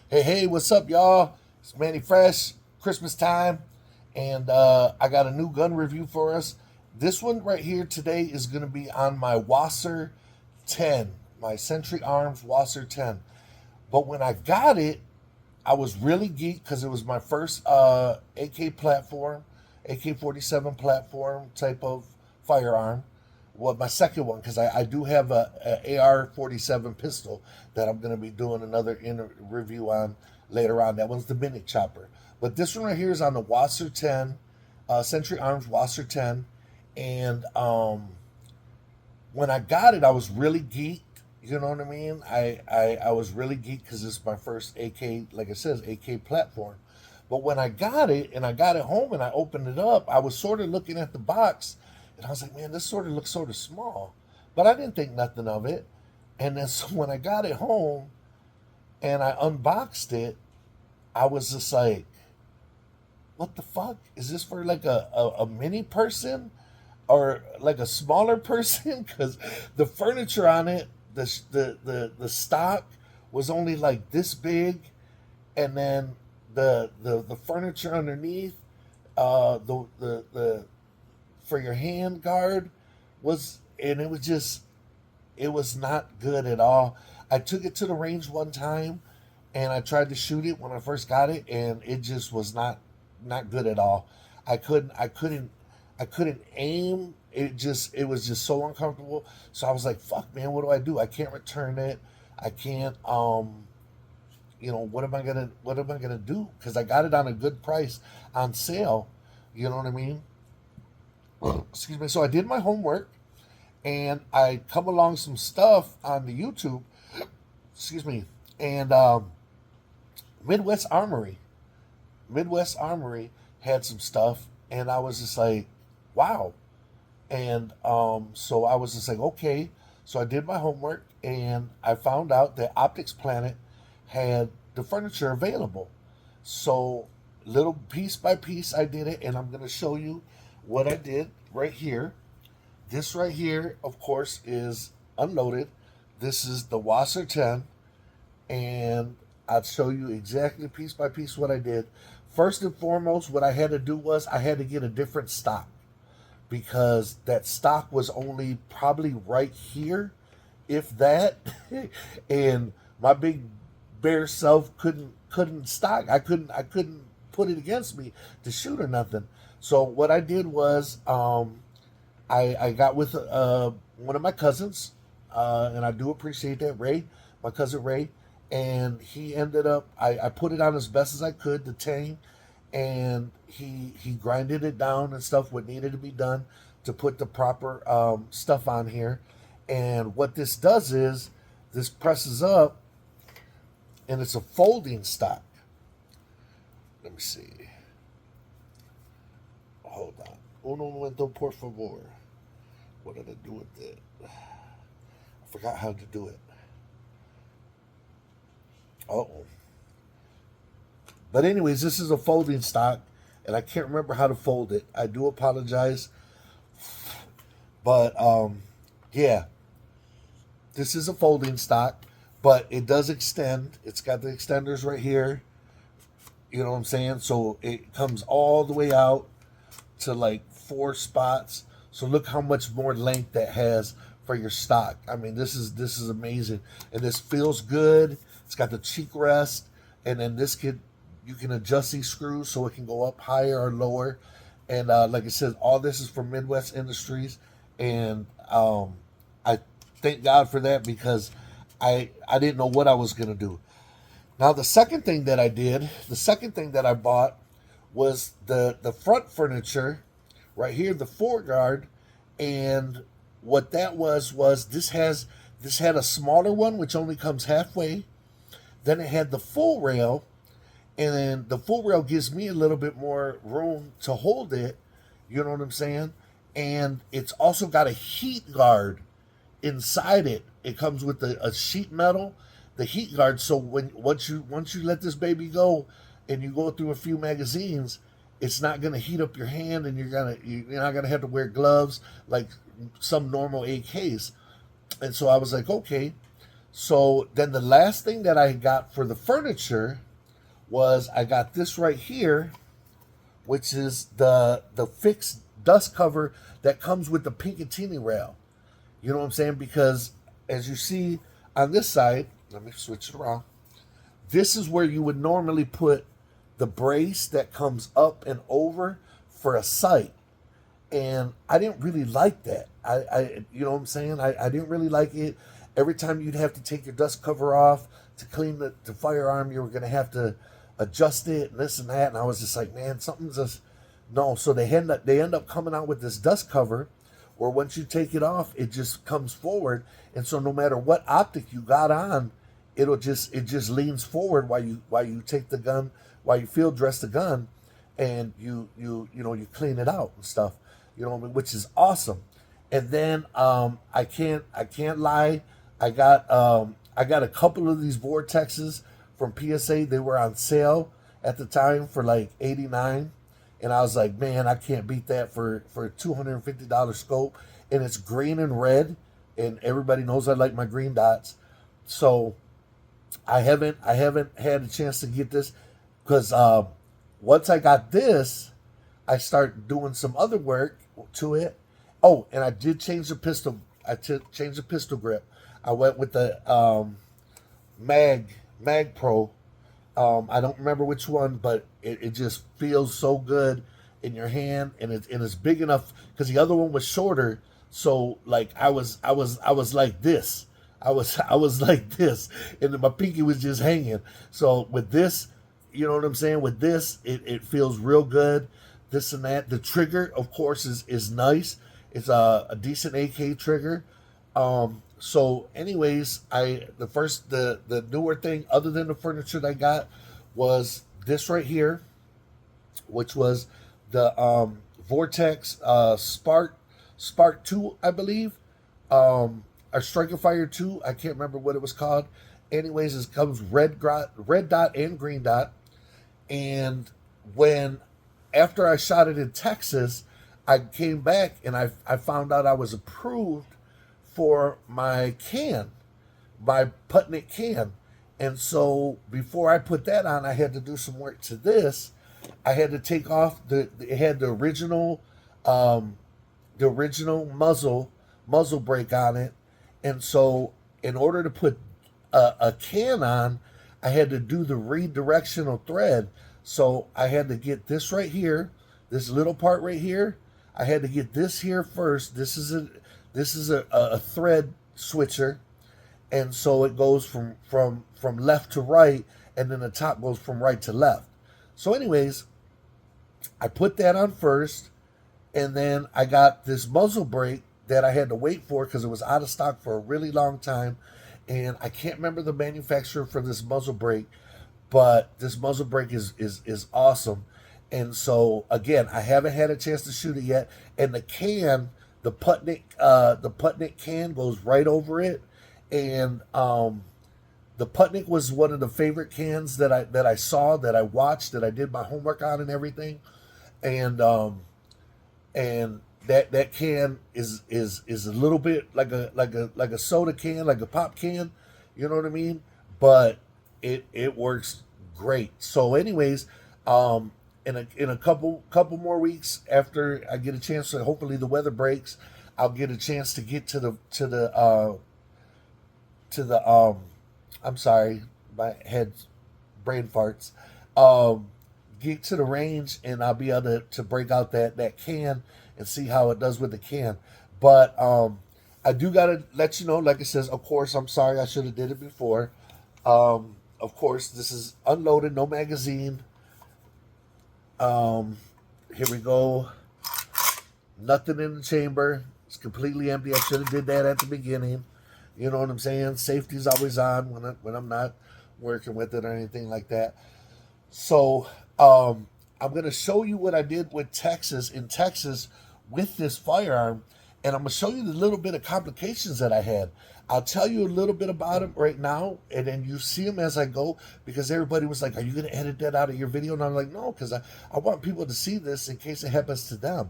Hey, what's up, y'all? It's Manny Fresh, Christmas time, and I got a new gun review for us. This one right here today is going to be on my Wasr-10, my Century Arms Wasr-10. But when I got it, I was really geeked because it was my first AK platform, AK-47 platform type of firearm. Well, my second one because I do have a AR-47 pistol that I'm going to be doing another review on later on. That one's the mini chopper, but this one right here is on the Wasr-10, Century Arms Wasr-10, and when I got it, I was really geeked. You know what I mean? I was really geeked because this is my first AK, like it says, AK platform. But when I got it and I got it home and I opened it up, I was sort of looking at the box and I was like, man, this sort of looks sort of small. But I didn't think nothing of it. And then so when I got it home and I unboxed it, I was just like, what the fuck? Is this for like a mini person? Or like a smaller person because the furniture on it, the stock was only like this big, and then the furniture underneath, the for your hand guard was, and it was just, it was not good at all. I took it to the range one time and I tried to shoot it when I first got it and it just was not good at all. I couldn't aim. It was just so uncomfortable. So I was like, fuck man, what do I do? I can't return it. I can't what am I gonna do? Because I got it on a good price on sale. You know what I mean? Excuse me. So I did my homework and I come along some stuff on the YouTube. Excuse me. And Midwest Armory, Midwest Armory had some stuff, and I was just like, wow. And so I was just like, okay. So I did my homework, and I found out that Optics Planet had the furniture available. So little piece by piece, I did it, and I'm gonna show you what I did right here. This right here, of course, is unloaded. This is the Wasser 10, and I'll show you exactly piece by piece what I did. First and foremost, what I had to do was I had to get a different stock because that stock was only probably right here, if that. And my big bare self couldn't stock. I couldn't put it against me to shoot or nothing. So what I did was I got with one of my cousins, and I do appreciate that, Ray, my cousin Ray, and he ended up. I put it on as best as I could, the tang, and he grinded it down and stuff what needed to be done to put the proper stuff on here. And what this does is this presses up, and it's a folding stock. Let me see. Hold on. Uno momento, por favor. What did I do with it? I forgot how to do it. Oh. But anyways, this is a folding stock, and I can't remember how to fold it. I do apologize, but yeah, this is a folding stock, but it does extend. It's got the extenders right here. You know what I'm saying? So it comes all the way out to like four spots. So look how much more length that has for your stock. I mean, this is amazing, and this feels good. It's got the cheek rest, and then this could you can adjust these screws so it can go up higher or lower. And like I said, all this is from Midwest Industries, and I thank God for that because I didn't know what I was gonna do. Now the second thing that I bought was the front furniture right here, the foreguard, and what that was this had a smaller one which only comes halfway. Then it had the full rail, and then the full rail gives me a little bit more room to hold it. You know what I'm saying? And it's also got a heat guard inside it. It comes with a sheet metal, the heat guard. So when once you let this baby go, and you go through a few magazines, it's not gonna heat up your hand, and you're not gonna have to wear gloves like some normal AKs. And so I was like, okay. So then the last thing that I got for the furniture was I got this right here, which is the fixed dust cover that comes with the Picatinny rail. You know what I'm saying? Because as you see on this side, let me switch it around. This is where you would normally put the brace that comes up and over for a sight. And I didn't really like that. You know what I'm saying? I didn't really like it. Every time you'd have to take your dust cover off to clean the firearm, you were going to have to adjust it and this and that. And I was just like, man, something's just no. So they end up coming out with this dust cover, where once you take it off, it just comes forward. And so no matter what optic you got on, it just leans forward while you take the gun, while you field dress the gun, and you clean it out and stuff. You know what I mean? Which is awesome. And then I can't lie. I got a couple of these vortexes from PSA. They were on sale at the time for like $89, and I was like, man, I can't beat that for a $250 scope. And it's green and red, and everybody knows I like my green dots. So I haven't had a chance to get this, because once I got this, I start doing some other work to it. Oh, and I did change the pistol. Changed the pistol grip. I went with the Mag Pro. I don't remember which one, but it just feels so good in your hand, and it's big enough, because the other one was shorter. So like I was like this. I was like this, and then my pinky was just hanging. So with this, you know what I'm saying? With this, it feels real good. This and that. The trigger, of course, is nice. It's a decent AK trigger. So anyways, the newer thing other than the furniture that I got was this right here, which was the Vortex Spark 2, I believe. Or Striker Fire 2, I can't remember what it was called. Anyways, it comes red dot and green dot. And after I shot it in Texas, I came back and I found out I was approved for my can, my Putnik can. And so before I put that on, I had to do some work to this. I had to take off it had the original muzzle brake on it. And so in order to put a can on, I had to do the redirectional thread. So I had to get this right here, this little part right here. I had to get this here first. This is a thread switcher, and so it goes from left to right, and then the top goes from right to left. So anyways, I put that on first, and then I got this muzzle brake that I had to wait for because it was out of stock for a really long time, and I can't remember the manufacturer for this muzzle brake, but this muzzle brake is awesome. And so again, I haven't had a chance to shoot it yet. And the can, the Putnik can goes right over it. And the Putnik was one of the favorite cans that I saw, that I watched, that I did my homework on and everything. And that can is a little bit like a soda can, like a pop can, you know what I mean? But it works great. So anyways, in a couple more weeks, after I get a chance to, hopefully the weather breaks, I'll get a chance to get to the I'm sorry, my head's brain farts. Get to the range, and I'll be able to break out that can and see how it does with the can. But I do gotta let you know, like it says, of course, I'm sorry, I should have did it before. Of course, this is unloaded, no magazine. Here we go. Nothing in the chamber. It's completely empty. I should have did that at the beginning. You know what I'm saying? Safety's always on when I'm not working with it or anything like that. So I'm gonna show you what I did in Texas with this firearm, and I'm gonna show you the little bit of complications that I had. I'll tell you a little bit about them right now, and then you see them as I go, because everybody was like, are you going to edit that out of your video? And I'm like, no, because I want people to see this in case it happens to them.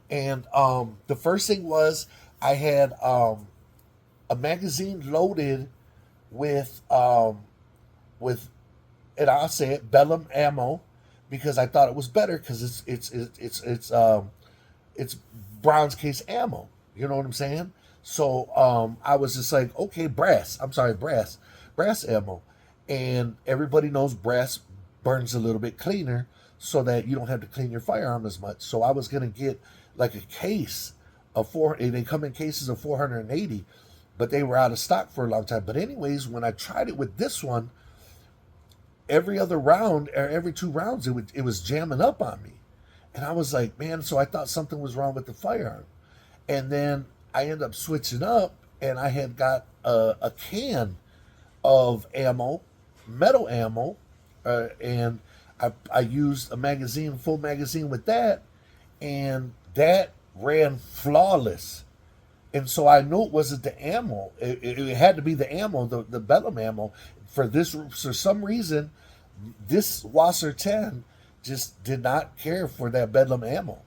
And the first thing was I had a magazine loaded with with, and I'll say it, Bellum ammo, because I thought it was better because it's bronze case ammo. You know what I'm saying? So I was just like, okay, brass ammo, and everybody knows brass burns a little bit cleaner, so that you don't have to clean your firearm as much. So I was gonna get like a case of four. They come in cases of 480, but they were out of stock for a long time. But anyways, when I tried it with this one, every other round or every 2 rounds, it was jamming up on me, and I was like, man. So I thought something was wrong with the firearm, and then I ended up switching up, and I had got a can of ammo, metal ammo, and I used a magazine, full magazine with that, and that ran flawless. And so I knew it wasn't the ammo. It had to be the ammo, the Bellum ammo. For this, for some reason, this Wasr-10 just did not care for that Bedlam ammo,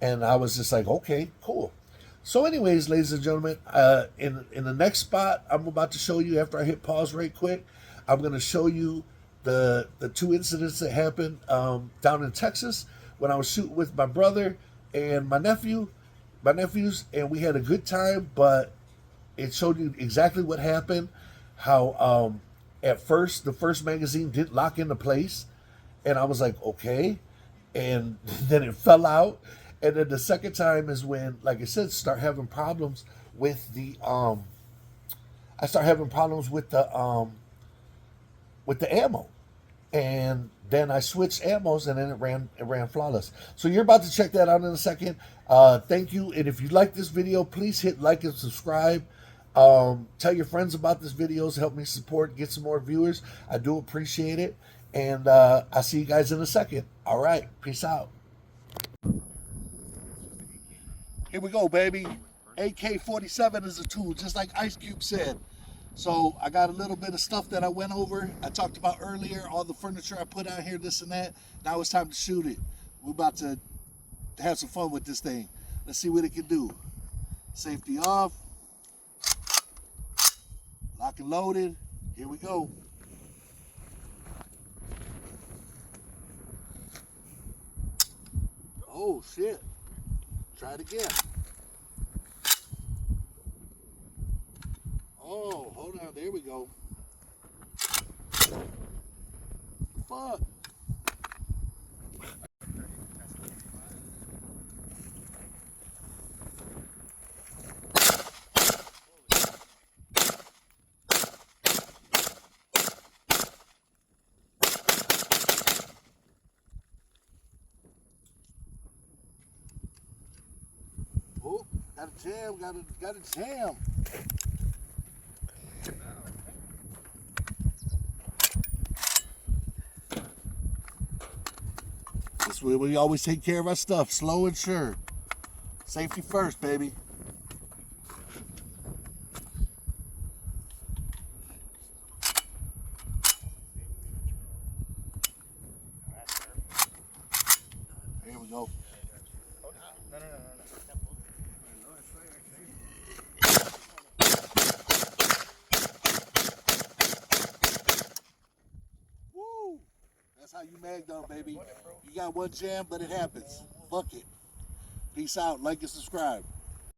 and I was just like, okay, cool. So, anyways, ladies and gentlemen, in the next spot, I'm about to show you after I hit pause right quick. I'm going to show you the 2 incidents that happened down in Texas when I was shooting with my brother and my nephews, and we had a good time. But it showed you exactly what happened. How at first the first magazine didn't lock into place, and I was like, okay, and then it fell out. And then the second time is when, like I said, start having problems with the I start having problems with the ammo, and then I switched ammos, and then it ran flawless. So you're about to check that out in a second. Thank you, and if you like this video, please hit like and subscribe. Tell your friends about this videos. Help me support, get some more viewers. I do appreciate it, and I'll see you guys in a second. All right, peace out. Here we go, baby. AK-47 is a tool, just like Ice Cube said. So I got a little bit of stuff that I went over. I talked about earlier, all the furniture I put out here, this and that. Now it's time to shoot it. We're about to have some fun with this thing. Let's see what it can do. Safety off. Lock and loaded. Here we go. Oh, shit. Try it again. Oh, hold on. There we go. Fuck. Oh, got a jam. Got a jam. This way we always take care of our stuff, slow and sure. Safety first, baby. Here we go. Woo! That's how you mag down, baby. You got one jam, but it happens. Fuck it. Peace out. Like and subscribe.